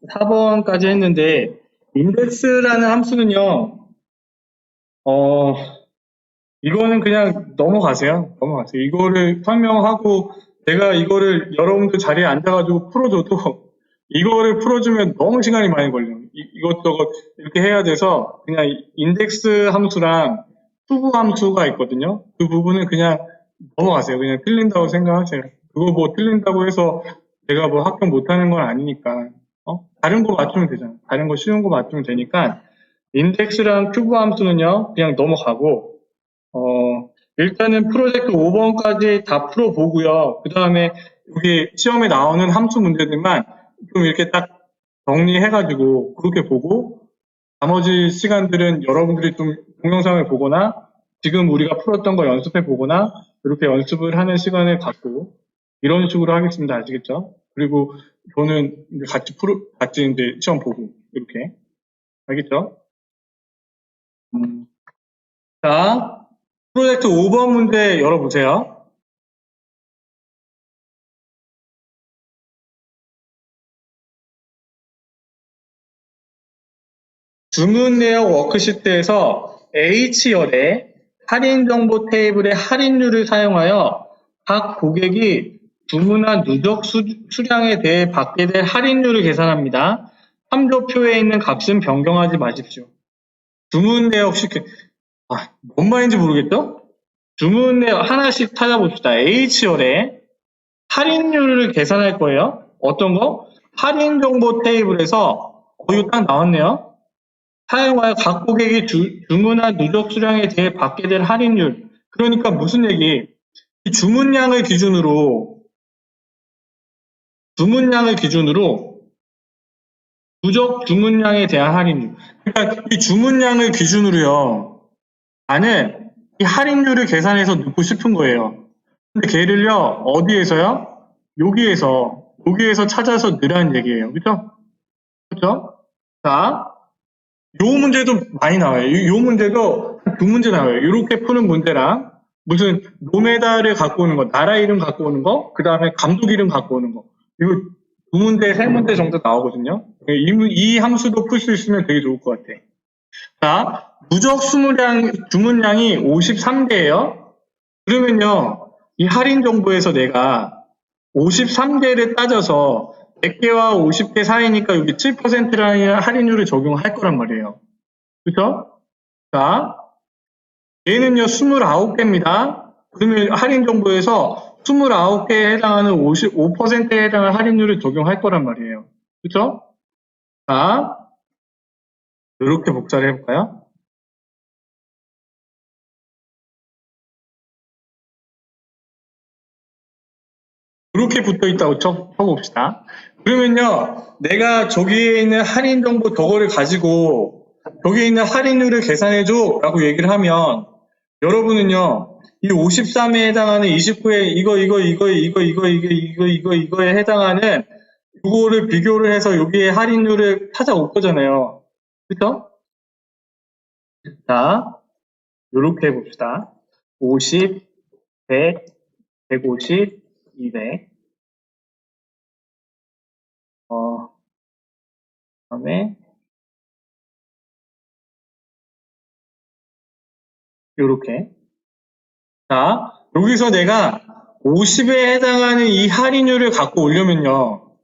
4번까지 했는데, 인덱스라는 함수는요, 이거는 그냥 넘어가세요. 이거를 설명하고, 내가 이거를 여러분들 자리에 앉아가지고 풀어줘도, 이거를 풀어주면 너무 시간이 많이 걸려요. 이것저것 이렇게 해야 돼서, 그냥 인덱스 함수랑 투부 함수가 있거든요. 그 부분은 그냥 넘어가세요. 그냥 틀린다고 생각하세요. 그거 뭐 틀린다고 해서 내가 뭐 합격 못하는 건 아니니까. 다른 거 맞추면 되잖아. 다른 거 쉬운 거 맞추면 되니까 인덱스랑 큐브 함수는요 그냥 넘어가고 일단은 프로젝트 5번까지 다 풀어보고요. 그 다음에 여기 시험에 나오는 함수 문제들만 좀 이렇게 딱 정리해가지고 그렇게 보고 나머지 시간들은 여러분들이 좀 동영상을 보거나 지금 우리가 풀었던 거 연습해 보거나 이렇게 연습을 하는 시간을 갖고 이런 식으로 하겠습니다. 아시겠죠? 그리고 저는 같이 이제 시험 보고 이렇게 알겠죠? 자, 프로젝트 5번 문제 열어보세요. 주문 내역 워크시트에서 H열의 할인 정보 테이블의 할인율을 사용하여 각 고객이 주문한 누적 수량에 대해 받게 될 할인율을 계산합니다. 참조표에 있는 값은 변경하지 마십시오. 주문 내역 뭔 말인지 모르겠죠? 주문 내역 하나씩 찾아봅시다. H열의 할인율을 계산할 거예요. 어떤 거? 할인 정보 테이블에서 이거 딱 나왔네요. 사용하여 각 고객이 주문한 누적 수량에 대해 받게 될 할인율. 그러니까 무슨 얘기? 이 주문량을 기준으로 누적 주문량에 대한 할인율. 그러니까 이 주문량을 기준으로요. 나는 이 할인율을 계산해서 넣고 싶은 거예요. 근데 걔를요, 어디에서요? 여기에서 찾아서 넣으라는 얘기예요. 그죠? 그죠? 자, 요 문제도 많이 나와요. 요 문제도 두 문제 나와요. 이렇게 푸는 문제랑 무슨 노메다를 갖고 오는 거, 나라 이름 갖고 오는 거, 그 다음에 감독 이름 갖고 오는 거. 이거 두 문제, 세 문제 정도 나오거든요. 이 함수도 풀 수 있으면 되게 좋을 것 같아. 자, 누적 주문량이 53개예요. 그러면요, 이 할인 정보에서 내가 53개를 따져서 100개와 50개 사이니까 여기 7%라는 할인율을 적용할 거란 말이에요. 그죠? 자, 얘는요, 29개입니다. 그러면 할인 정보에서 29개에 해당하는 55%에 해당하는 할인율을 적용할 거란 말이에요. 그죠? 자, 이렇게 복사를 해볼까요? 이렇게 붙어 있다고 쳐봅시다. 그러면요, 내가 저기에 있는 할인 정보 저거를 가지고 저기에 있는 할인율을 계산해줘 라고 얘기를 하면 여러분은요, 이 53에 해당하는 29에 이거에 해당하는 이거를 비교를 해서 여기에 할인율을 찾아올 거잖아요. 그쵸? 자, 요렇게 해봅시다. 50, 100, 150, 200. 다음에 요렇게. 자, 여기서 내가 50에 해당하는 이 할인율을 갖고 오려면요.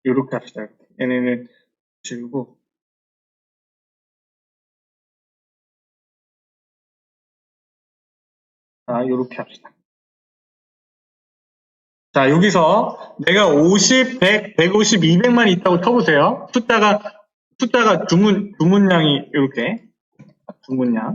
요렇게 합시다. 얘네는 지우고. 자, 요렇게 합시다. 자, 여기서 내가 50, 100, 150, 200만 있다고 쳐보세요. 숫자가 주문량이 이렇게 주문량.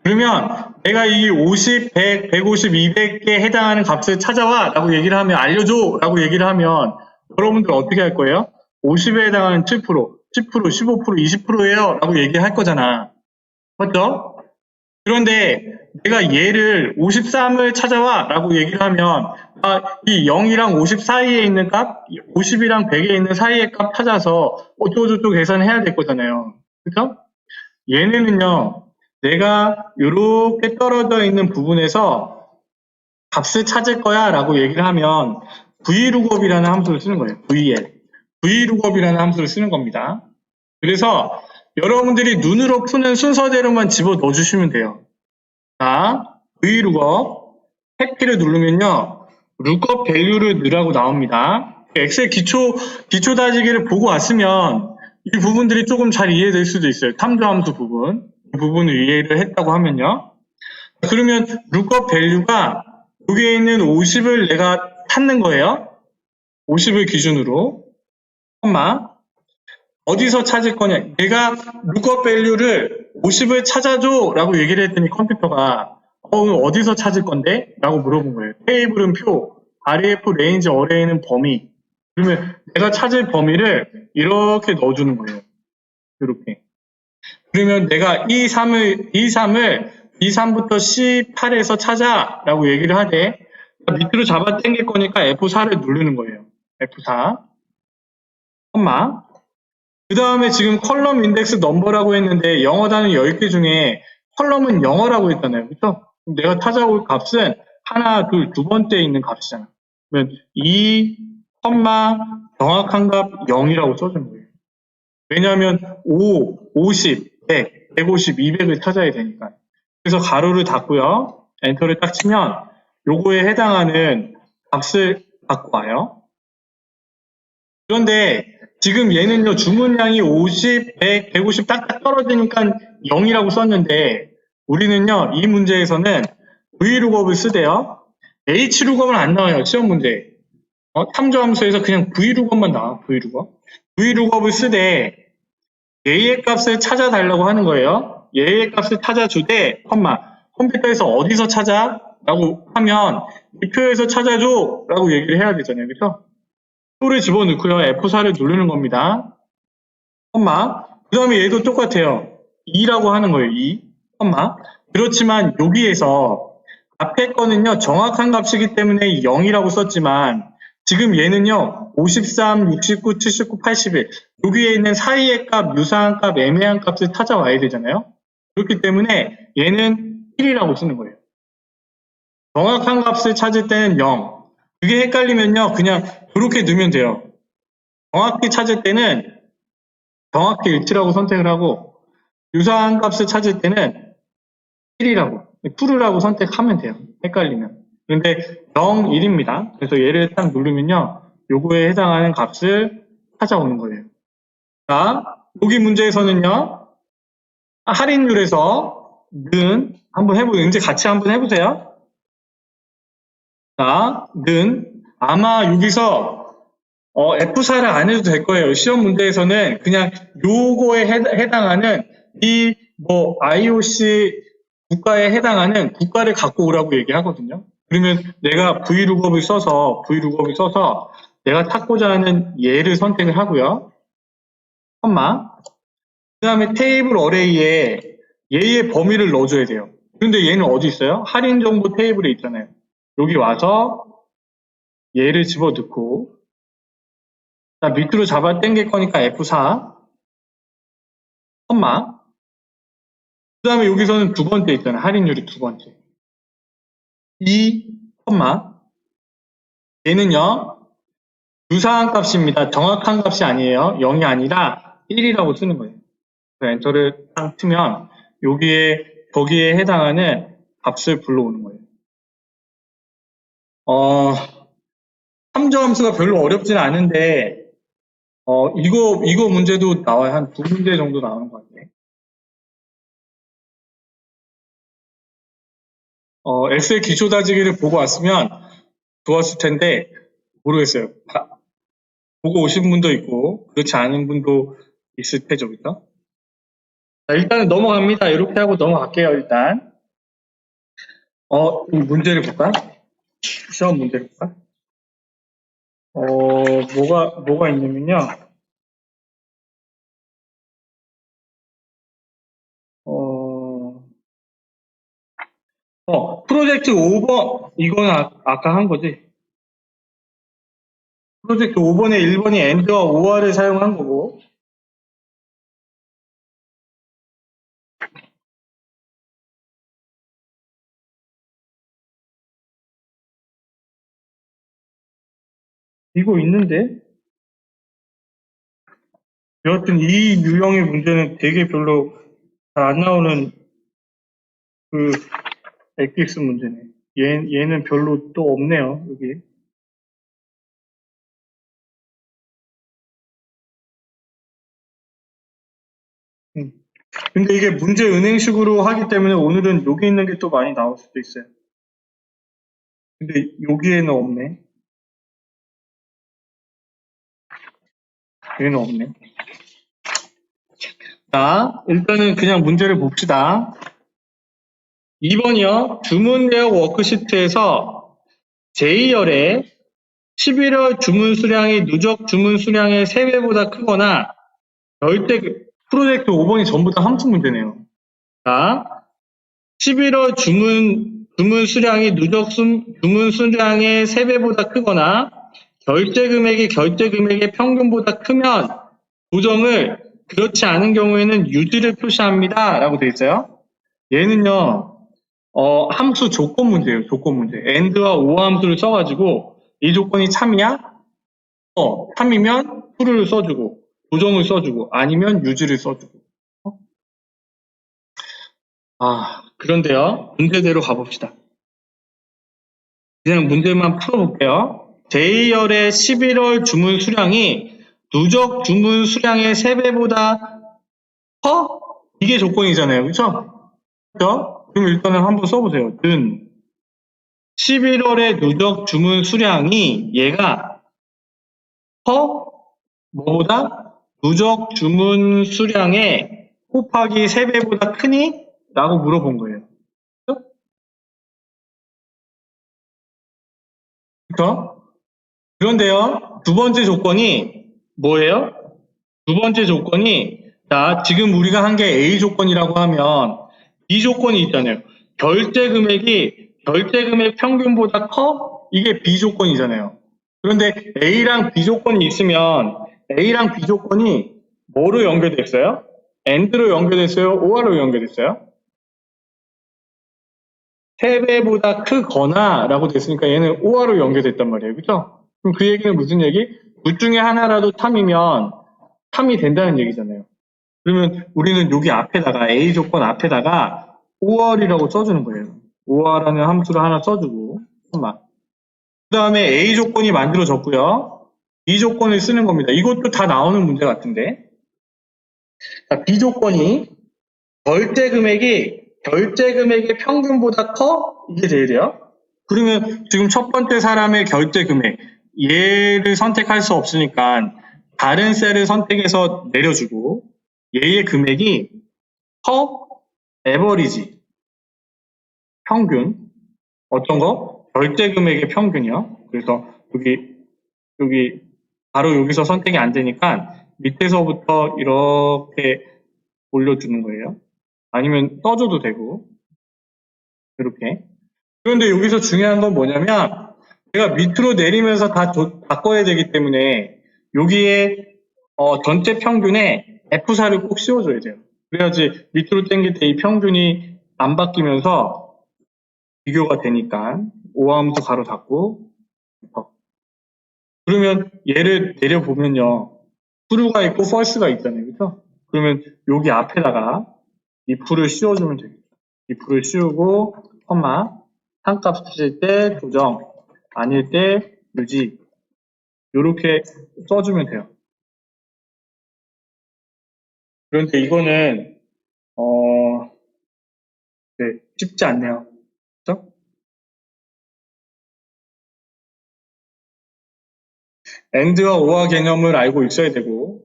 그러면 내가 이 50, 100, 150, 200에 해당하는 값을 찾아와 라고 얘기를 하면 알려줘 라고 얘기를 하면 여러분들 어떻게 할 거예요? 50에 해당하는 7%, 10%, 15%, 20%예요 라고 얘기할 거잖아. 맞죠? 그런데 내가 얘를 53을 찾아와 라고 얘기를 하면 이 0이랑 50 사이에 있는 값, 50이랑 100에 있는 사이의 값 찾아서 어쩌고저쩌고 계산해야 될 거잖아요. 그쵸? 얘네는요, 내가 이렇게 떨어져 있는 부분에서 값을 찾을 거야 라고 얘기를 하면 VLOOKUP이라는 함수를 쓰는 거예요. VLOOKUP이라는 함수를 쓰는 겁니다. 그래서 여러분들이 눈으로 푸는 순서대로만 집어 넣어주시면 돼요. 자, VLOOKUP 해피를 누르면요. lookup value를 넣으라고 나옵니다. 엑셀 기초 다지기를 보고 왔으면 이 부분들이 조금 잘 이해될 수도 있어요. 탐조함수 부분. 이 부분을 이해를 했다고 하면요. 그러면 lookup value가 여기에 있는 50을 내가 찾는 거예요. 50을 기준으로. 어디서 찾을 거냐. 내가 lookup value를 50을 찾아줘 라고 얘기를 했더니 컴퓨터가 어디서 찾을 건데? 라고 물어본 거예요. 테이블은 표, REF 레인지 어레이는 범위. 그러면 내가 찾을 범위를 이렇게 넣어주는 거예요. 이렇게. 그러면 내가 E3부터 C8에서 찾아 라고 얘기를 하되 밑으로 잡아 당길 거니까 F4를 누르는 거예요. F4. 그 다음에 지금 컬럼 인덱스 넘버라고 했는데 영어 단어 10개 중에 컬럼은 영어라고 했잖아요. 그렇죠? 내가 찾아올 값은 하나, 둘, 두 번째에 있는 값이잖아. 그러면 2, 정확한 값 0이라고 써주는 거예요. 왜냐하면 5, 50, 100, 150, 200을 찾아야 되니까. 그래서 가로를 닫고요. 엔터를 딱 치면 요거에 해당하는 값을 갖고 와요. 그런데 지금 얘는요, 주문량이 50, 100, 150 딱딱 떨어지니까 0이라고 썼는데, 우리는요, 이 문제에서는 VLOOKUP을 쓰대요. HLOOKUP은 안 나와요, 시험 문제. 탐조함수에서 그냥 VLOOKUP만 나와, VLOOKUP. VLOOKUP을 쓰되, 얘의 값을 찾아달라고 하는 거예요. 얘의 값을 찾아주되, 컴퓨터에서 어디서 찾아? 라고 하면, 이 표에서 찾아줘! 라고 얘기를 해야 되잖아요, 그죠? 표를 집어넣고요. F4를 누르는 겁니다. 그 다음에 얘도 똑같아요. 2라고 하는 거예요. 2. 그렇지만 여기에서 앞에 거는요. 정확한 값이기 때문에 0이라고 썼지만 지금 얘는요. 53, 69, 79, 81 여기에 있는 사이의 값, 유사한 값, 애매한 값을 찾아와야 되잖아요. 그렇기 때문에 얘는 1이라고 쓰는 거예요. 정확한 값을 찾을 때는 0. 그게 헷갈리면요. 그냥 이렇게 넣으면 돼요. 정확히 찾을 때는 정확히 일치라고 선택을 하고 유사한 값을 찾을 때는 1이라고, true라고 선택하면 돼요. 헷갈리면. 그런데 0, 1입니다. 그래서 얘를 딱 누르면요. 요거에 해당하는 값을 찾아오는 거예요. 자, 여기 문제에서는요. 할인율에서 는 한번 해보세요. 이제 같이 한번 해보세요. 자, 는 아마 여기서 F4를 안 해도 될 거예요. 시험 문제에서는 그냥 요거에 해당하는 이 IOC 국가에 해당하는 국가를 갖고 오라고 얘기하거든요. 그러면 내가 VLOOKUP을 써서 내가 찾고자 하는 얘를 선택을 하고요. 그 다음에 테이블 어레이에 얘의 범위를 넣어줘야 돼요. 그런데 얘는 어디 있어요? 할인 정보 테이블에 있잖아요. 여기 와서 얘를 집어넣고 자, 밑으로 잡아 당길 거니까 F4 그 다음에 여기서는 두 번째 있잖아요. 할인율이 두 번째 2, 얘는요 유사한 값입니다. 정확한 값이 아니에요. 0이 아니라 1이라고 쓰는 거예요. 그래서 엔터를 딱 치면 거기에 해당하는 값을 불러오는 거예요. 탐조함수가 별로 어렵지는 않은데 이거 문제도 나와요. 한 두 문제 정도 나오는 것 같아요. 엑셀 기초 다지기를 보고 왔으면 좋았을 텐데 모르겠어요. 보고 오신 분도 있고 그렇지 않은 분도 있을 테죠, 그죠? 자, 일단은 넘어갑니다. 이렇게 하고 넘어갈게요, 일단. 이 문제를 볼까? 시험 문제를 볼까? 뭐가 있냐면요. 프로젝트 5번, 이건 아까 한 거지. 프로젝트 5번에 1번이 AND와 OR을 사용한 거고, 이거 있는데? 여하튼 이 유형의 문제는 되게 별로 잘 안 나오는 그 엑기스 문제네. 얘는 별로 또 없네요, 여기. 근데 이게 문제 은행식으로 하기 때문에 오늘은 여기 있는 게 또 많이 나올 수도 있어요. 근데 여기에는 없네. 얘는 없네. 자, 일단은 그냥 문제를 봅시다. 2번이요. 주문 내역 워크시트에서 제2열에 11월 주문 수량이 누적 주문 수량의 3배보다 크거나 절대 프로젝트 5번이 전부 다 함수 문제네요. 자, 11월 주문 수량이 누적 주문 수량의 3배보다 크거나 결제 금액이 결제 금액의 평균보다 크면 보정을, 그렇지 않은 경우에는 유지를 표시합니다. 라고 되어 있어요. 얘는요, 함수 조건 문제예요. 조건 문제. and와 or 함수를 써가지고 이 조건이 참이야? 참이면 true를 써주고 보정을 써주고 아니면 유지를 써주고. 그런데요. 문제대로 가봅시다. 그냥 문제만 풀어볼게요. 제2열의 11월 주문 수량이 누적 주문 수량의 3배보다 커? 이게 조건이잖아요. 그쵸? 그럼 일단은 한번 써보세요. 는 11월의 누적 주문 수량이 얘가 커? 뭐보다? 누적 주문 수량의 곱하기 3배보다 크니? 라고 물어본 거예요. 그쵸? 그런데요, 두 번째 조건이 뭐예요? 두 번째 조건이, 자, 지금 우리가 한 게 A 조건이라고 하면 B 조건이 있잖아요. 결제 금액이 결제 금액 평균보다 커? 이게 B 조건이잖아요. 그런데 A랑 B 조건이 있으면 A랑 B 조건이 뭐로 연결됐어요? AND로 연결됐어요? OR로 연결됐어요? 3배보다 크거나 라고 됐으니까 얘는 OR로 연결됐단 말이에요. 그죠? 그럼 그 얘기는 무슨 얘기? 둘 중에 하나라도 탐이면 탐이 된다는 얘기잖아요. 그러면 우리는 여기 앞에다가 A 조건 앞에다가 OR이라고 써주는 거예요. OR라는 함수를 하나 써주고 그 다음에 A 조건이 만들어졌고요. B 조건을 쓰는 겁니다. 이것도 다 나오는 문제 같은데. 자, B 조건이 결제 금액이 결제 금액의 평균보다 커? 이게 제일이에요. 그러면 지금 첫 번째 사람의 결제 금액 얘를 선택할 수 없으니까 다른 셀을 선택해서 내려주고 얘의 금액이 커? 에버리지 평균 어떤 거? 결제 금액의 평균이요. 그래서 여기 바로 여기서 선택이 안 되니까 밑에서부터 이렇게 올려주는 거예요. 아니면 떠줘도 되고 이렇게. 그런데 여기서 중요한 건 뭐냐면 제가 밑으로 내리면서 다 바꿔야 되기 때문에 여기에 전체 평균에 F4를 꼭 씌워줘야 돼요. 그래야지 밑으로 당길 때 이 평균이 안 바뀌면서 비교가 되니까 오함수 가로 닫고 그러면 얘를 내려보면요. true가 있고 false가 있잖아요. 그렇죠? 그러면 여기 앞에다가 if를 씌워주면 되겠죠. if를 씌우고 컴마 한값 쓰실 때 조정 아닐 때 유지 이렇게 써주면 돼요. 그런데 이거는 네, 쉽지 않네요. 그렇죠? AND와 OR 개념을 알고 있어야 되고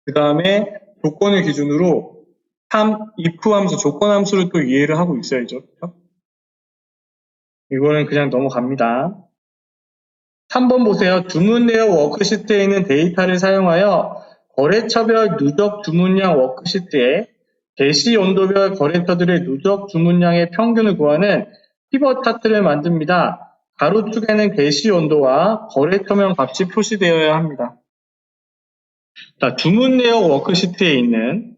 그 다음에 조건을 기준으로 if 함수, 조건 함수를 또 이해를 하고 있어야죠. 그렇죠? 이거는 그냥 넘어갑니다. 3번 보세요. 주문 내역 워크시트에 있는 데이터를 사용하여 거래처별 누적 주문량 워크시트에 게시 온도별 거래처들의 누적 주문량의 평균을 구하는 피벗 차트를 만듭니다. 가로축에는 게시 온도와 거래처명 값이 표시되어야 합니다. 자, 주문 내역 워크시트에 있는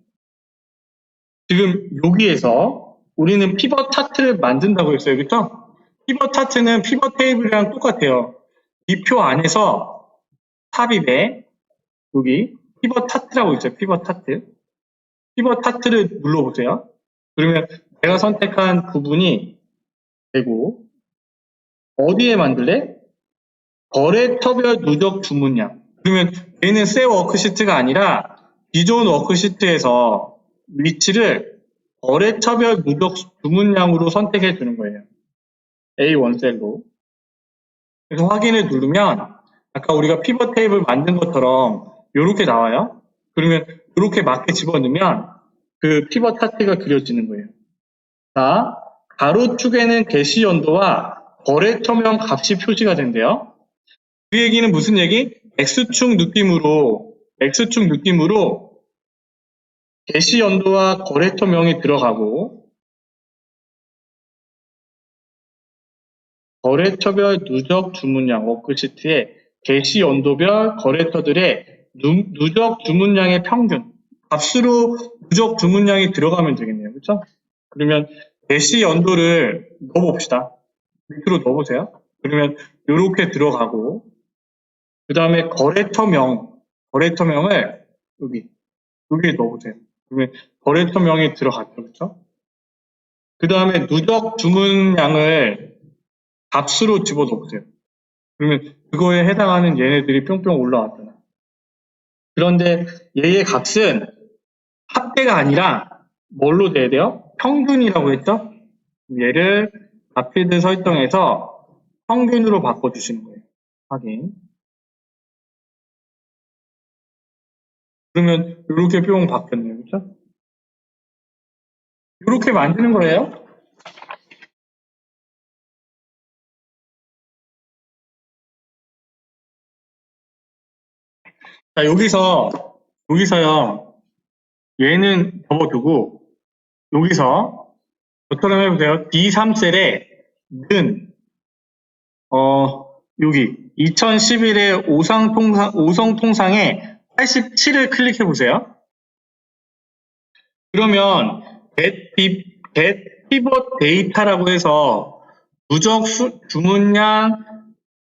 지금 여기에서 우리는 피벗 차트를 만든다고 했어요. 그렇죠? 피벗 차트는 피벗 테이블이랑 똑같아요. 이 표 안에서 삽입에 여기 피벗 타트라고 있어요. 피벗 타트. 피벗 타트를 눌러보세요. 그러면 내가 선택한 부분이 되고 어디에 만들래? 거래처별 누적 주문량. 그러면 얘는 새 워크시트가 아니라 기존 워크시트에서 위치를 거래처별 누적 주문량으로 선택해 주는 거예요. A1 셀로. 그래서 확인을 누르면 아까 우리가 피벗 테이블 만든 것처럼 이렇게 나와요. 그러면 이렇게 맞게 집어넣으면 그 피벗 차트가 그려지는 거예요. 자, 가로축에는 게시 연도와 거래처명 값이 표시가 된대요. 그 얘기는 무슨 얘기? X축 느낌으로 게시 연도와 거래처명이 들어가고 거래처별 누적 주문량 워크시트에 게시 연도별 거래처들의 누적 주문량의 평균 값으로 누적 주문량이 들어가면 되겠네요. 그렇죠? 그러면 게시 연도를 넣어봅시다. 밑으로 넣어보세요. 그러면 이렇게 들어가고 그 다음에 거래처명을 여기에 넣어보세요. 그러면 거래처명이 들어갔죠. 그렇죠? 그 다음에 누적 주문량을 값으로 집어넣어보세요. 그러면 그거에 해당하는 얘네들이 뿅뿅 올라왔잖아. 그런데 얘의 값은 합계가 아니라 뭘로 돼야 돼요? 평균이라고 했죠? 얘를 값필드 설정해서 평균으로 바꿔주시는 거예요. 확인. 그러면 이렇게 뿅 바뀌었네요. 그렇죠? 이렇게 만드는 거예요. 자, 여기서요. 얘는 접어두고 여기서 저처럼 해보세요. D3셀에 는 여기 2011의 오성통상에 87을 클릭해 보세요. 그러면 get pivot data라고 해서 누적 주문량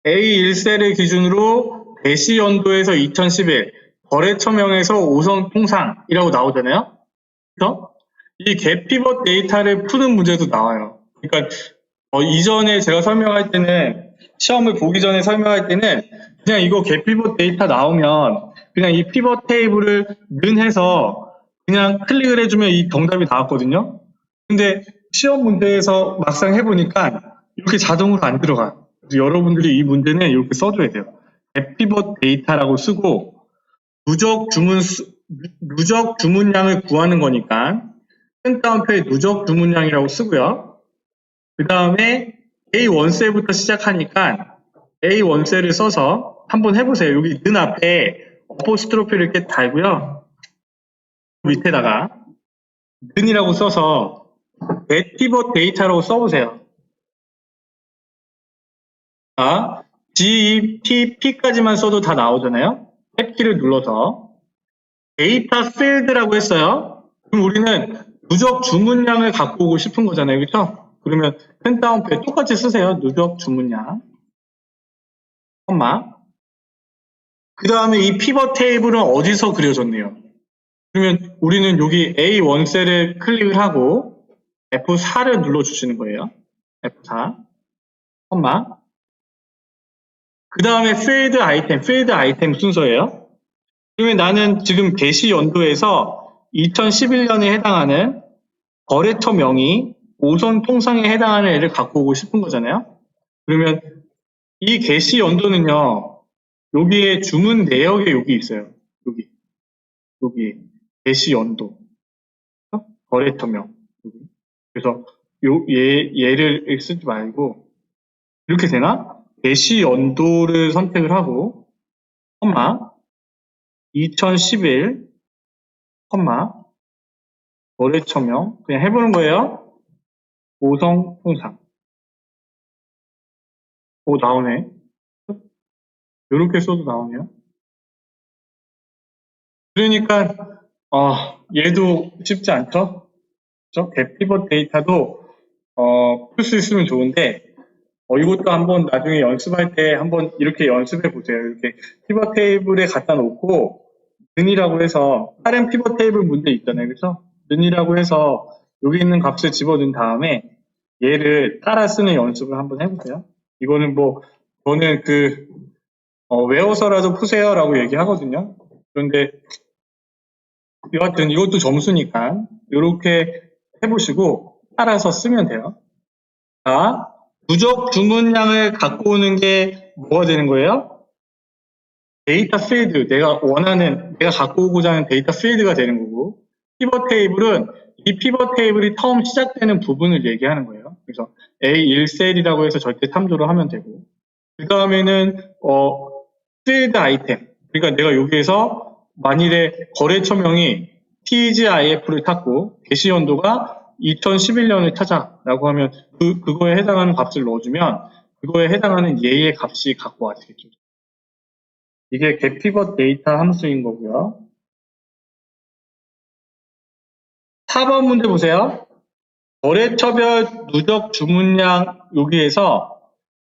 A1셀을 기준으로 배시 연도에서 2011 거래처명에서 오성통상이라고 나오잖아요. 그래서 이 get pivot data를 푸는 문제도 나와요. 그러니까 이전에 제가 설명할 때는 시험을 보기 전에 설명할 때는 그냥 이거 get pivot 데이터 나오면 그냥 이 피벗 테이블을 해서 그냥 클릭을 해주면 이 정답이 나왔거든요. 근데 시험 문제에서 막상 해보니까 이렇게 자동으로 안 들어가. 그래서 여러분들이 이 문제는 이렇게 써줘야 돼요. get pivot 데이터라고 쓰고 누적 주문량을 구하는 거니까 큰 따옴표에 누적 주문량이라고 쓰고요. 그 다음에 A1셀부터 시작하니까 A1셀을 써서 한번 해보세요. 여기 는 앞에 어포스트로피를 이렇게 달고요. 밑에다가 는이라고 써서 get pivot data라고 써보세요. 자, GPP까지만 써도 다 나오잖아요. 탭키를 눌러서 데이터 필드라고 했어요. 그럼 우리는 누적 주문량을 갖고 오고 싶은 거잖아요. 그렇죠? 그러면 펜 다운표에 똑같이 쓰세요. 누적 주문량. 그 다음에 이 피벗 테이블은 어디서 그려졌네요. 그러면 우리는 여기 A1 셀을 클릭을 하고 F4를 눌러주시는 거예요. F4. 그 다음에 필드 아이템 순서예요. 그러면 나는 지금 게시 연도에서 2011년에 해당하는 거래처 명의 오선 통상에 해당하는 애를 갖고 오고 싶은 거잖아요. 그러면 이 게시 연도는요. 여기에 주문 내역에 여기 있어요. 여기 게시 연도 거래처명. 그래서 얘를 쓰지 말고 이렇게 되나? 게시 연도를 선택을 하고 2011 거래처명 그냥 해보는 거예요. 오성통상. 오, 나오네. 이렇게 써도 나오네요. 그러니까 얘도 쉽지 않죠? 그렇죠? get pivot 데이터도 풀 수 있으면 좋은데 이것도 한번 나중에 연습할 때 한번 이렇게 연습해 보세요. 이렇게 피벗 테이블에 갖다 놓고 는이라고 해서 다른 피벗 테이블 문제 있잖아요. 그래서 는이라고 해서 여기 있는 값을 집어넣은 다음에 얘를 따라 쓰는 연습을 한번 해보세요. 이거는 뭐 저는 외워서라도 푸세요라고 얘기하거든요. 그런데 여하튼 이것도 점수니까 이렇게 해보시고 따라서 쓰면 돼요. 자, 누적 주문량을 갖고 오는 게 뭐가 되는 거예요? 데이터 필드, 내가 갖고 오고자 하는 데이터 필드가 되는 거고, 피벗 테이블은 이 피벗 테이블이 처음 시작되는 부분을 얘기하는 거예요. 그래서 A1셀이라고 해서 절대 참조를 하면 되고, 그 다음에는 필드 아이템, 그러니까 내가 여기에서 만일에 거래처명이 TGIF를 탔고 게시 연도가 2011년을 타자라고 하면 그거에 해당하는 값을 넣어주면 그거에 해당하는 얘의 값이 갖고 와지겠죠. 이게 getPivot 데이터 함수인 거고요. 4번 문제 보세요. 거래처별 누적 주문량 여기에서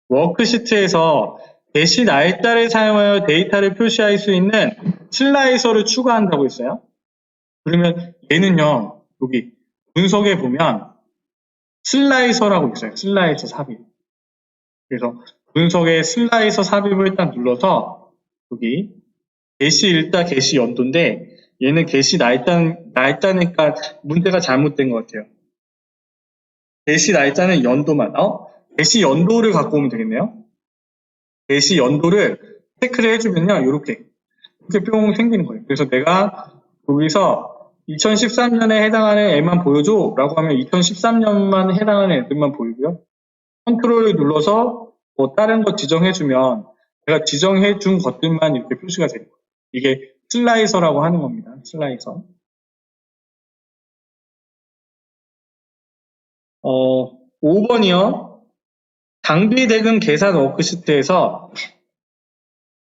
워크시트에서 게시 날짜를 사용하여 데이터를 표시할 수 있는 슬라이서를 추가한다고 했어요. 그러면 얘는요, 여기 분석에 보면 슬라이서라고 있어요. 슬라이서 삽입. 그래서 분석에 슬라이서 삽입을 일단 눌러서 여기 게시 일자 게시 연도인데 얘는 게시 날짜니까 문제가 잘못된 것 같아요. 게시 날짜는 연도만. 게시 연도를 갖고 오면 되겠네요. 게시 연도를 체크를 해주면요, 이렇게 뿅 생기는 거예요. 그래서 내가 여기서 2013년에 해당하는 애만 보여줘 라고 하면 2013년만 해당하는 애들만 보이고요. 컨트롤을 눌러서 뭐 다른 거 지정해주면 내가 지정해준 것들만 이렇게 표시가 되는 거예요. 이게 슬라이서라고 하는 겁니다. 슬라이서. 5번이요. 장비 대금 계산 워크시트에서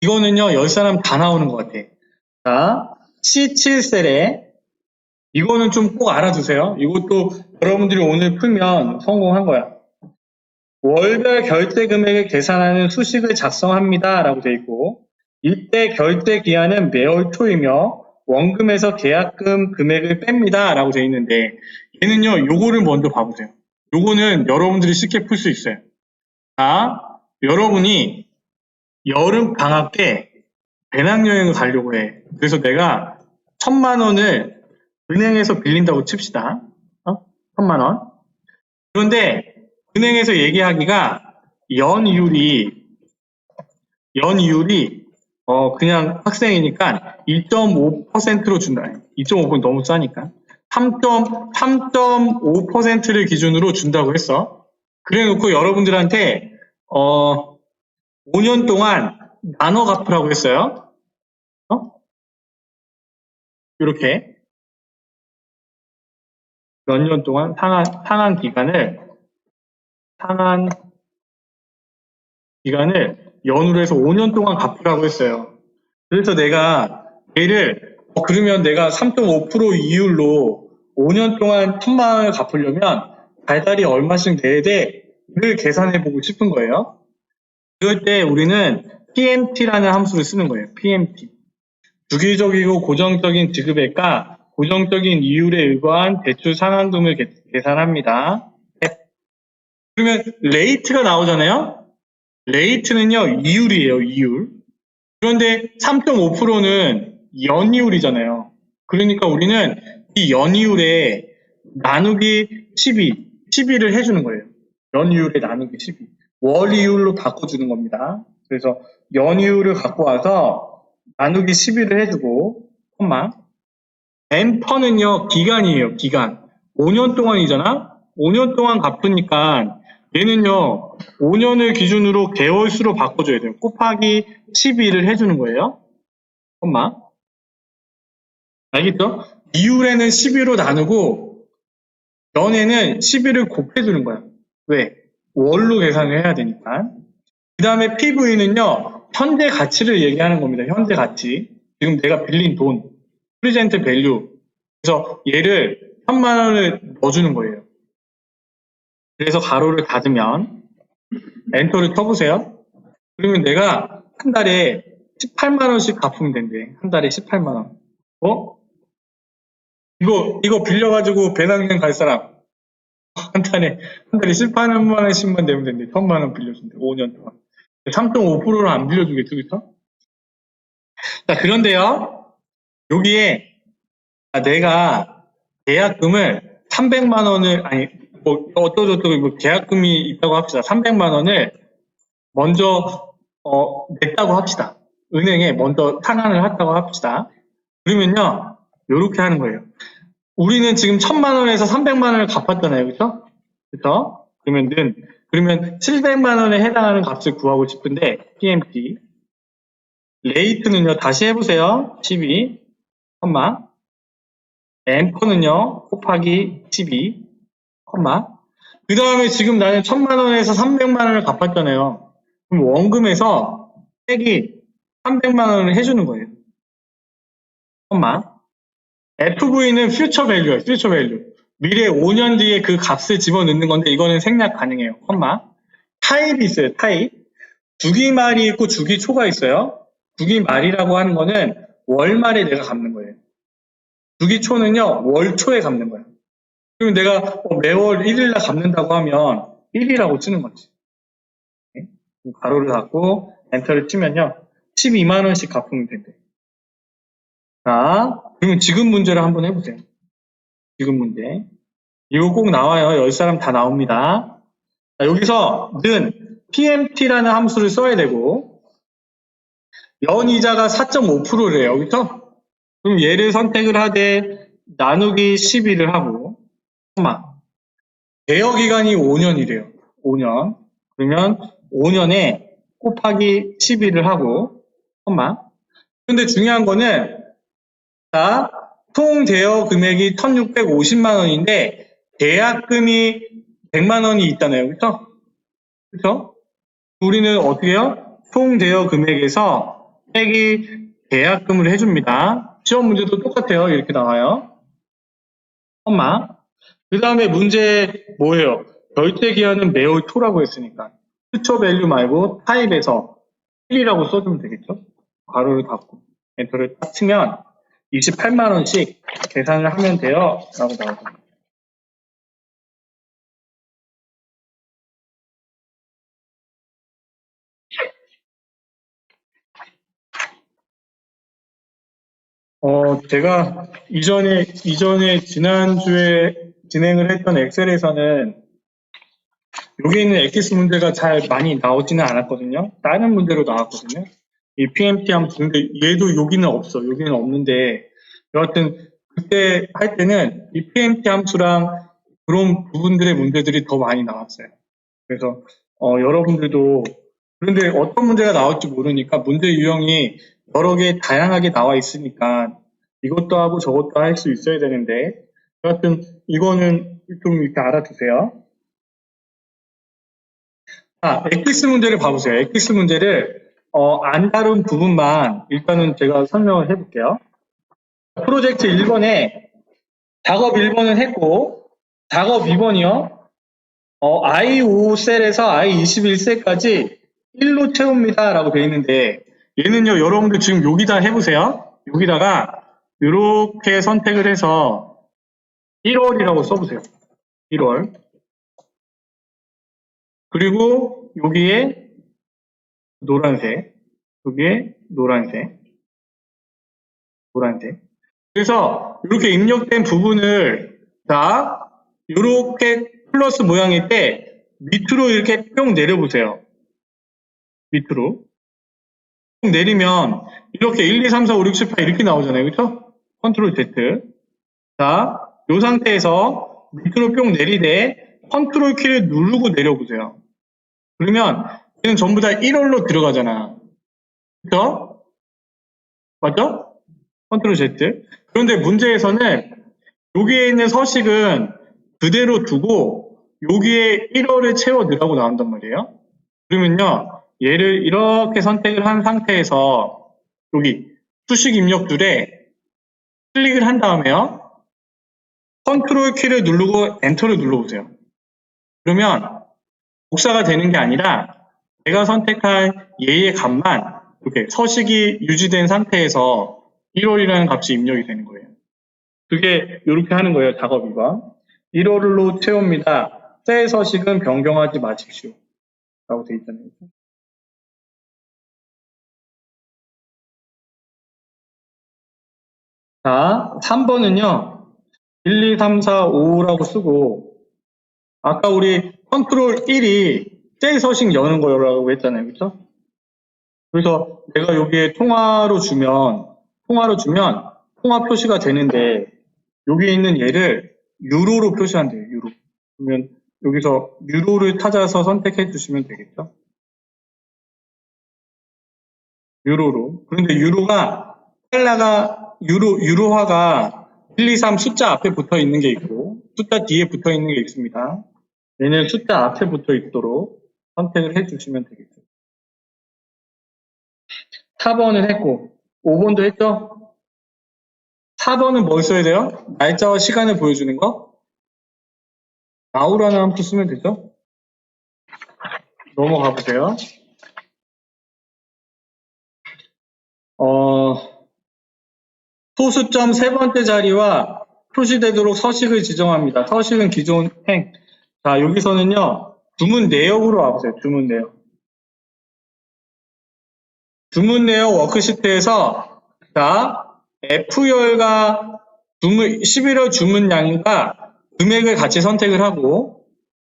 이거는요, 10사람 다 나오는 것 같아. 자, C7셀에 이거는 좀 꼭 알아두세요. 이것도 여러분들이 오늘 풀면 성공한 거야. 월별 결제 금액을 계산하는 수식을 작성합니다. 라고 되어 있고, 이때 결제 기한은 매월 초이며 원금에서 계약금 금액을 뺍니다. 라고 되어 있는데, 얘는요, 요거를 먼저 봐보세요. 요거는 여러분들이 쉽게 풀 수 있어요. 자, 여러분이 여름 방학 때 배낭여행을 가려고 해. 그래서 내가 1,000만 원을 은행에서 빌린다고 칩시다. 1,000만 원. 그런데 은행에서 얘기하기가 연이율이 그냥 학생이니까 2.5%로 준다. 2.5% 너무 싸니까. 3.5%를 기준으로 준다고 했어. 그래 놓고 여러분들한테 5년 동안 나눠 갚으라고 했어요. 이렇게 몇 년 동안 상한 기간을 연으로 해서 5년 동안 갚으라고 했어요. 그래서 내가 얘를 그러면 내가 3.5% 이율로 5년 동안 1,000만 원을 갚으려면 달달이 얼마씩 내야 돼를 계산해 보고 싶은 거예요. 그럴 때 우리는 PMT라는 함수를 쓰는 거예요. PMT. 주기적이고 고정적인 지급액과 고정적인 이율에 의거한 대출 상환금을 계산합니다. 그러면 레이트가 나오잖아요. 레이트는요, 이율이에요, 이율. 그런데 3.5%는 연이율이잖아요. 그러니까 우리는 이 연이율에 나누기 12를 해주는 거예요. 연이율에 나누기 12. 월이율로 바꿔주는 겁니다. 그래서 연이율을 갖고 와서 나누기 12를 해주고, N퍼는요, 기간이에요, 기간. 5년 동안이잖아? 5년 동안 갚으니까 얘는요, 5년을 기준으로 개월수로 바꿔줘야 돼요. 곱하기 12를 해주는 거예요. 알겠죠? 이율에는 12로 나누고, 연에는 12를 곱해주는 거야. 왜? 월로 계산을 해야 되니까. 그 다음에 PV는요, 현재 가치를 얘기하는 겁니다. 현재 가치. 지금 내가 빌린 돈. 프리젠트 밸류. 그래서 얘를 1,000만 원을 넣어주는 거예요. 그래서 가로를 닫으면 엔터를 쳐보세요. 그러면 내가 한 달에 18만 원씩 갚으면 된대. 한 달에 18만 원. 어? 이거 빌려가지고 배낭여행 갈 사람. 한 달에 18만 원씩만 내면 된대. 1,000만 원 빌려준대. 5년 동안. 3.5%를 안 빌려주겠죠, 그쵸? 자, 그런데요. 여기에 내가 계약금을 300만 원을, 아니, 뭐, 어떠저떠 뭐 계약금이 있다고 합시다. 300만 원을 먼저, 냈다고 합시다. 은행에 먼저 상환을 했다고 합시다. 그러면요, 요렇게 하는 거예요. 우리는 지금 1,000만 원에서 300만 원을 갚았잖아요. 그쵸? 그쵸? 그러면 700만 원에 해당하는 값을 구하고 싶은데, PMT. 레이트는요, 다시 해보세요. 12, 앰퍼는요, 곱하기 12, 그 다음에 지금 나는 1,000만 원에서 300만 원을 갚았잖아요. 그럼 원금에서 빼기 300만 원을 해주는 거예요. FV는 퓨처 밸류예요. 퓨처 밸류. 미래 5년 뒤에 그 값을 집어넣는 건데 이거는 생략 가능해요. 타입이 있어요. 타입. 주기말이 있고 주기초가 있어요. 주기말이라고 하는 거는 월말에 내가 갚는 거예요. 주기초는요. 월초에 갚는 거예요. 그럼 내가 매월 1일날 갚는다고 하면 1이라고 쓰는 거지. 가로를 닫고 엔터를 치면요. 12만 원씩 갚으면 된대. 자, 그러면 지금 문제를 한번 해보세요. 지금 문제. 이거 꼭 나와요. 10사람 다 나옵니다. 자, 여기서 는 PMT라는 함수를 써야 되고 연이자가 4.5%래요. 그렇죠? 그럼 얘를 선택을 하되 나누기 12를 하고 대여기간이 5년이래요. 5년. 그러면 5년에 곱하기 12를 하고 그런데 중요한 거는 자, 총 대여 금액이 1,650만 원인데 계약금이 100만 원이 있잖아요. 그렇죠? 그렇죠? 우리는 어떻게 해요? 총 대여 금액에서 빼기 계약금을 해줍니다. 시험 문제도 똑같아요. 이렇게 나와요. 그 다음에 문제 뭐예요? 결제 기한은 매월 초라고 했으니까 퓨처 밸류 말고 타입에서 1이라고 써주면 되겠죠? 괄호를 닫고 엔터를 딱 치면 28만 원씩 계산을 하면 돼요. 라고 나오죠. 제가 이전에 지난주에 진행을 했던 엑셀에서는 여기 있는 엑기스 문제가 잘 많이 나오지는 않았거든요. 다른 문제로 나왔거든요. 이 PMT 함수. 근데 얘도 여기는 없어. 여기는 없는데 여하튼 그때 할 때는 이 PMT 함수랑 그런 부분들의 문제들이 더 많이 나왔어요. 그래서 여러분들도 그런데 어떤 문제가 나올지 모르니까 문제 유형이 여러 개 다양하게 나와 있으니까 이것도 하고 저것도 할 수 있어야 되는데 여하튼 이거는 좀 이렇게 알아두세요. 엑기스 문제를 봐보세요. 엑기스 문제를 안 다룬 부분만 일단은 제가 설명을 해볼게요. 프로젝트 1번에 작업 1번은 했고 작업 2번이요. I5셀에서 I21셀까지 1로 채웁니다 라고 되어 있는데 얘는요 여러분들 지금 여기다 해보세요. 여기다가 이렇게 선택을 해서 1월이라고 써보세요. 1월. 그리고 여기에 노란색, 여기에 노란색. 그래서 이렇게 입력된 부분을 이렇게 플러스 모양일 때 밑으로 이렇게 뿅 내려보세요. 밑으로 뿅 내리면 이렇게 1, 2, 3, 4, 5, 6, 7, 8 이렇게 나오잖아요. 그렇죠? 컨트롤 Z. 이 상태에서 밑으로 뿅 내리되 컨트롤 키를 누르고 내려보세요. 그러면 얘는 전부 다 1월로 들어가잖아. 그렇죠? 맞죠? 컨트롤 Z. 그런데 문제에서는 여기에 있는 서식은 그대로 두고 여기에 1월을 채워 넣으라고 나온단 말이에요. 그러면요 얘를 이렇게 선택을 한 상태에서 여기 수식 입력줄에 클릭을 한 다음에요 컨트롤 키를 누르고 엔터를 눌러보세요. 그러면 복사가 되는 게 아니라 내가 선택한 얘의 값만 이렇게 서식이 유지된 상태에서 1월이라는 값이 입력이 되는 거예요. 그게 이렇게 하는 거예요. 작업 2번. 1월로 채웁니다. 셀 서식은 변경하지 마십시오. 라고 돼 있잖아요. 자, 3번은요. 1, 2, 3, 4, 5라고 쓰고 아까 우리 컨트롤 1이 셀 서식 여는 거라고 했잖아요. 그렇죠? 그래서 내가 여기에 통화로 주면 통화 표시가 되는데 여기에 있는 얘를 유로로 표시한대요. 유로. 그러면 여기서 유로를 찾아서 선택해 주시면 되겠죠? 유로로. 그런데 유로가 달러가 유로화가 1, 2, 3 숫자 앞에 붙어 있는 게 있고 숫자 뒤에 붙어 있는 게 있습니다. 얘는 숫자 앞에 붙어 있도록 선택을 해 주시면 되겠죠. 4번은 했고 5번도 했죠? 4번은 뭘 써야 돼요? 날짜와 시간을 보여주는 거? now라는 함수 쓰면 되죠? 넘어가 보세요. 소수점 세 번째 자리와 표시되도록 서식을 지정합니다. 서식은 기존 행. 자, 여기서는요, 주문 내역으로 와보세요. 주문 내역. 주문 내역 워크시트에서, 자, F열과 11월 주문량과 금액을 같이 선택을 하고,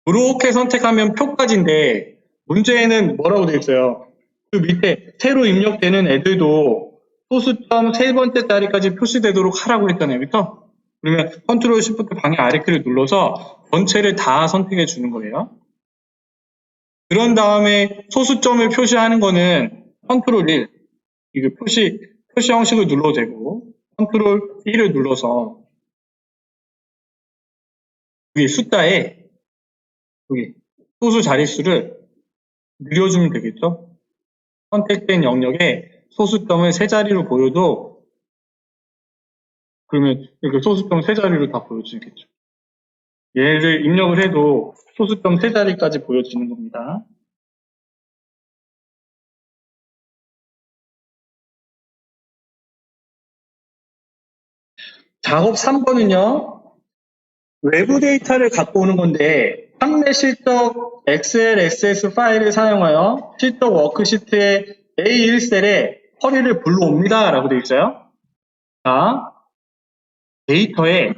이렇게 선택하면 표까지인데, 문제에는 뭐라고 되어 있어요? 그 밑에 새로 입력되는 애들도 소수점 세 번째 자리까지 표시되도록 하라고 했잖아요. 그렇죠? 그러면 컨트롤 시프트 방향 아래키를 눌러서 전체를 다 선택해 주는 거예요. 그런 다음에 소수점을 표시하는 거는 컨트롤 1, 이거 표시 형식을 눌러도 되고 컨트롤 1을 눌러서 여기 숫자에 여기 소수 자릿수를 늘려주면 되겠죠? 선택된 영역에 소수점을 세 자리로 보여도 그러면 이렇게 소수점 세 자리로 다 보여지겠죠. 얘를 입력을 해도 소수점 세 자리까지 보여지는 겁니다. 작업 3번은요. 외부 데이터를 갖고 오는 건데 판매 실적 Excel, XS 파일을 사용하여 실적 워크시트의 A1셀에 커리를 불러옵니다. 라고 되어 있어요. 자, 데이터에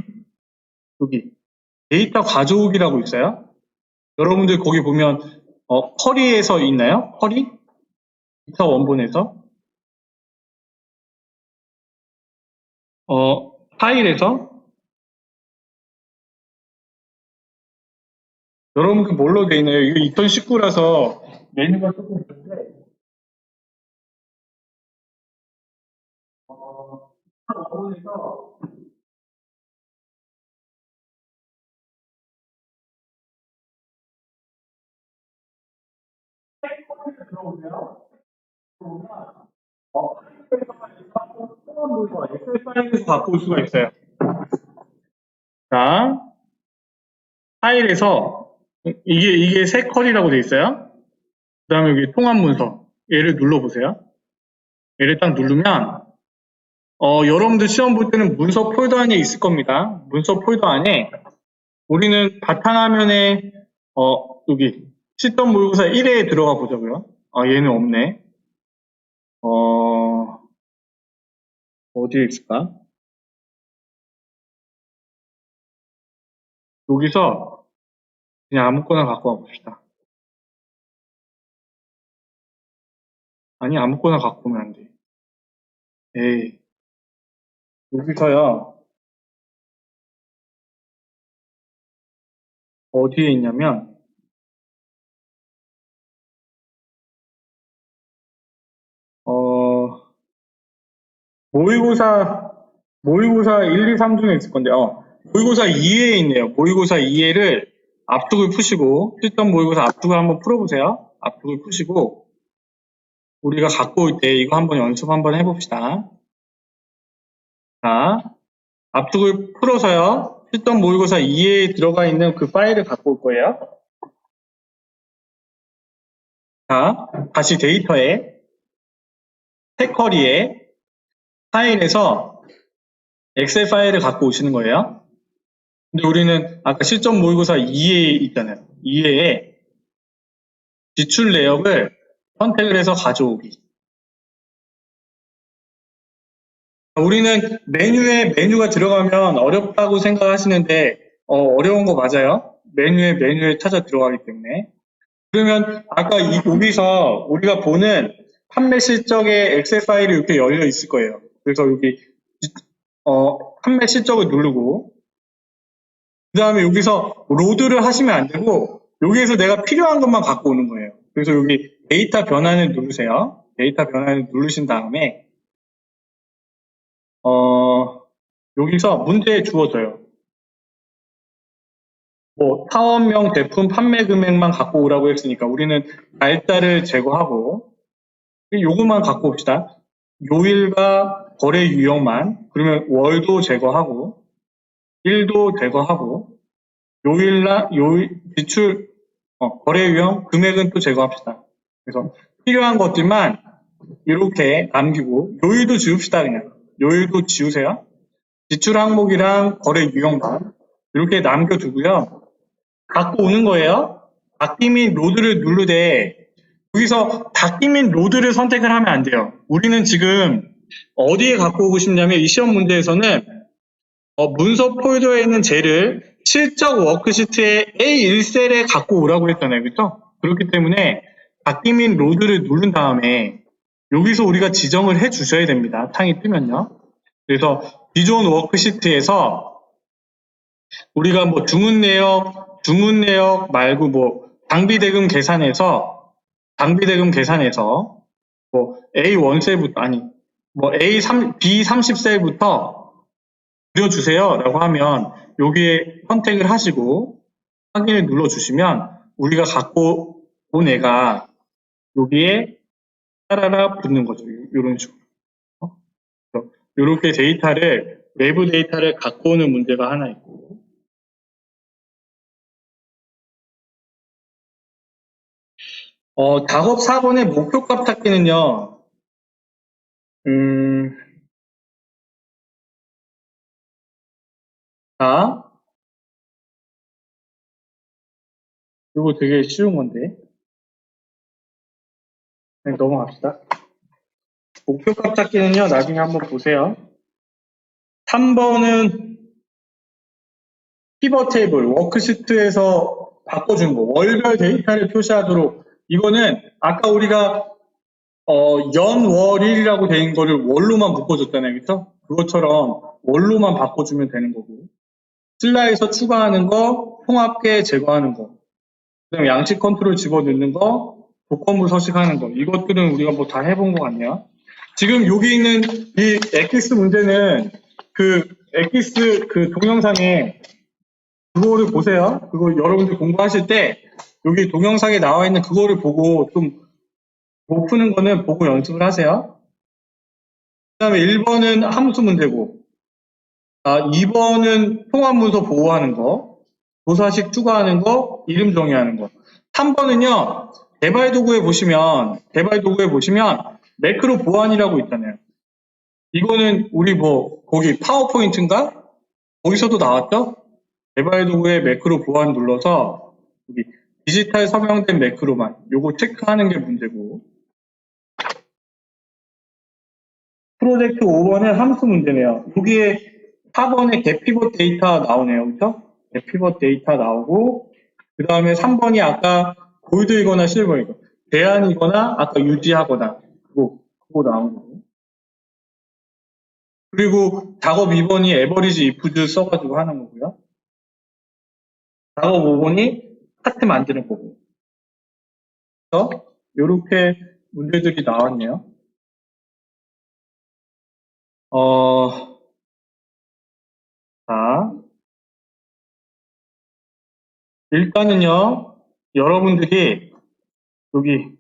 여기 데이터 가져오기라고 있어요. 여러분들 거기 보면 커리에서 있나요? 커리? 데이터 원본에서 파일에서 여러분들 뭘로 돼 있나요? 이거 2019라서 메뉴가 조금 있는데 원본에서 들어오세요. 엑셀 파일에서 갖고 올 수가 있어요. 자, 파일에서 이게 새 컬이라고 돼 있어요. 그 다음에 여기 통합 문서 얘를 눌러보세요. 얘를 딱 누르면 여러분들 시험 볼 때는 문서 폴더 안에 있을 겁니다. 문서 폴더 안에 우리는 바탕화면에 여기 시점 모의고사 1회에 들어가 보자고요. 얘는 없네. 어디에 있을까? 여기서 그냥 아무거나 갖고 와 봅시다. 아니 아무거나 갖고 오면 안 돼. 에이. 여기서요. 어디에 있냐면 모의고사 1, 2, 3 중에 있을 건데 모의고사 2회에 있네요. 모의고사 2회를 앞쪽을 푸시고 실전 모의고사 앞쪽을 한번 풀어보세요. 앞쪽을 푸시고 우리가 갖고 올 때 이거 한번 연습 한번 해봅시다. 자, 앞쪽을 풀어서요. 실전 모의고사 2회에 들어가 있는 그 파일을 갖고 올 거예요. 자, 다시 데이터에 팩커리에 파일에서 엑셀 파일을 갖고 오시는 거예요. 근데 우리는 아까 실전 모의고사 2에 있잖아요. 2회에 지출 내역을 선택을 해서 가져오기. 우리는 메뉴가 들어가면 어렵다고 생각하시는데 어려운 거 맞아요. 메뉴에 찾아 들어가기 때문에. 그러면 아까 여기서 우리가 보는 판매 실적의 엑셀 파일이 이렇게 열려 있을 거예요. 그래서 여기 판매 실적을 누르고 그 다음에 여기서 로드를 하시면 안 되고 여기에서 내가 필요한 것만 갖고 오는 거예요. 그래서 여기 데이터 변환을 누르세요. 데이터 변환을 누르신 다음에 여기서 문제에 주어져요. 뭐 사업명, 제품, 판매 금액만 갖고 오라고 했으니까 우리는 날짜를 제거하고 요것만 갖고 옵시다. 요일과 거래 유형만, 그러면 월도 제거하고 일도 제거하고 요일, 지출, 거래 유형, 금액은 또 제거합시다. 그래서 필요한 것들만 이렇게 남기고 요일도 지웁시다. 그냥 요일도 지우세요. 지출 항목이랑 거래 유형만 이렇게 남겨두고요. 갖고 오는 거예요. 닫기 및 로드를 누르되 여기서 닫기 및 로드를 선택을 하면 안 돼요. 우리는 지금 어디에 갖고 오고 싶냐면 이 시험 문제에서는 문서 폴더에 있는 젤을 실적 워크시트의 A1셀에 갖고 오라고 했잖아요. 그렇죠? 그렇기 때문에 닫기 및 로드를 누른 다음에 여기서 우리가 지정을 해 주셔야 됩니다. 창이 뜨면요. 그래서 기존 워크시트에서 우리가 뭐 주문 내역 말고 뭐 당비 대금 계산에서 뭐 A1셀부터 아니 뭐 B30셀부터 그려주세요 라고 하면 여기에 선택을 하시고 확인을 눌러 주시면 우리가 갖고 온 애가 여기에 따라라 붙는 거죠. 이런 식으로. 이렇게 외부 데이터를 갖고 오는 문제가 하나 있고 작업 4번의 목표값 찾기는요. 자, 이거 되게 쉬운 건데 그냥 넘어갑시다. 목표값 찾기는요. 나중에 한번 보세요. 3번은 피벗 테이블, 워크시트에서 바꿔준 거, 월별 데이터를 표시하도록 이거는 아까 우리가 연, 월, 일이라고 된 거를 월로만 묶어줬잖아요. 그렇죠? 그것처럼 월로만 바꿔주면 되는 거고 슬라에서 추가하는 거, 통합계 제거하는 거, 그다음에 양식 컨트롤 집어넣는 거, 조건부 서식하는 거 이것들은 우리가 뭐 다 해본 것 같네요. 지금 여기 있는 이 엑기스 문제는 그 엑기스 그 동영상에 그거를 보세요. 그거 여러분들 공부하실 때 여기 동영상에 나와 있는 그거를 보고 좀 못 푸는 거는 보고 연습을 하세요. 그 다음에 1번은 함수 문제고 2번은 통합문서 보호하는 거, 도사식 추가하는 거, 이름 정의하는 거. 3번은요. 개발 도구에 보시면 매크로 보안이라고 있잖아요. 이거는 우리 뭐 거기 파워포인트인가? 거기서도 나왔죠? 개발 도구에 매크로 보안 눌러서 여기 디지털 서명된 매크로만 요거 체크하는 게 문제고 프로젝트 5번은 함수 문제네요. 여기에 4번에 getPivot 데이터 나오네요. 그렇죠? getPivot 데이터 나오고 그 다음에 3번이 아까 골드이거나 실버이거 대안이거나 아까 유지하거나 그거 나온 거고 그리고 작업 2번이 에버리지 이프즈 써가지고 하는 거고요. 작업 5번이 파트 만드는 거고 그래서 이렇게 문제들이 나왔네요. 자, 일단은요, 여러분들이 여기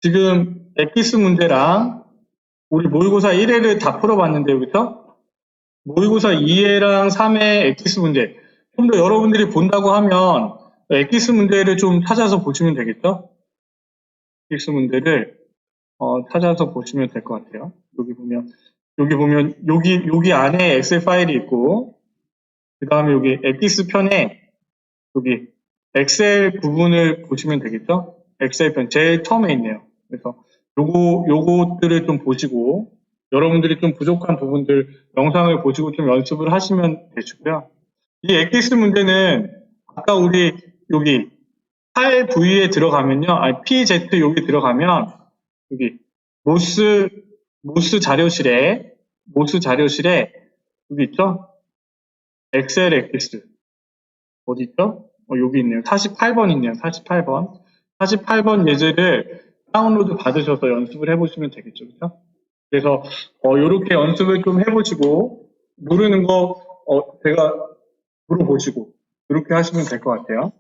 지금 엑기스 문제랑 우리 모의고사 1회를 다 풀어봤는데요, 그렇죠? 모의고사 2회랑 3회 엑기스 문제 좀 더 여러분들이 본다고 하면 엑기스 문제를 좀 찾아서 보시면 되겠죠? 필수 문제를 찾아서 보시면 될 것 같아요. 여기 보면 여기 안에 엑셀 파일이 있고, 그 다음에 여기 엑기스 편에 여기 엑셀 부분을 보시면 되겠죠? 엑셀 편 제일 처음에 있네요. 그래서 요것들을 좀 보시고, 여러분들이 좀 부족한 부분들 영상을 보시고 좀 연습을 하시면 되시고요. 이 엑기스 문제는 아까 우리 여기 팔 부위에 들어가면요, PZ 여기 들어가면 여기 모스 자료실에 여기 있죠? 엑셀 엑기스 어디 있죠? 여기 있네요. 48번 있네요. 48번. 48번 예제를 다운로드 받으셔서 연습을 해보시면 되겠죠. 그렇죠? 그래서 이렇게 연습을 좀 해보시고 모르는 거 제가 물어보시고 이렇게 하시면 될 것 같아요.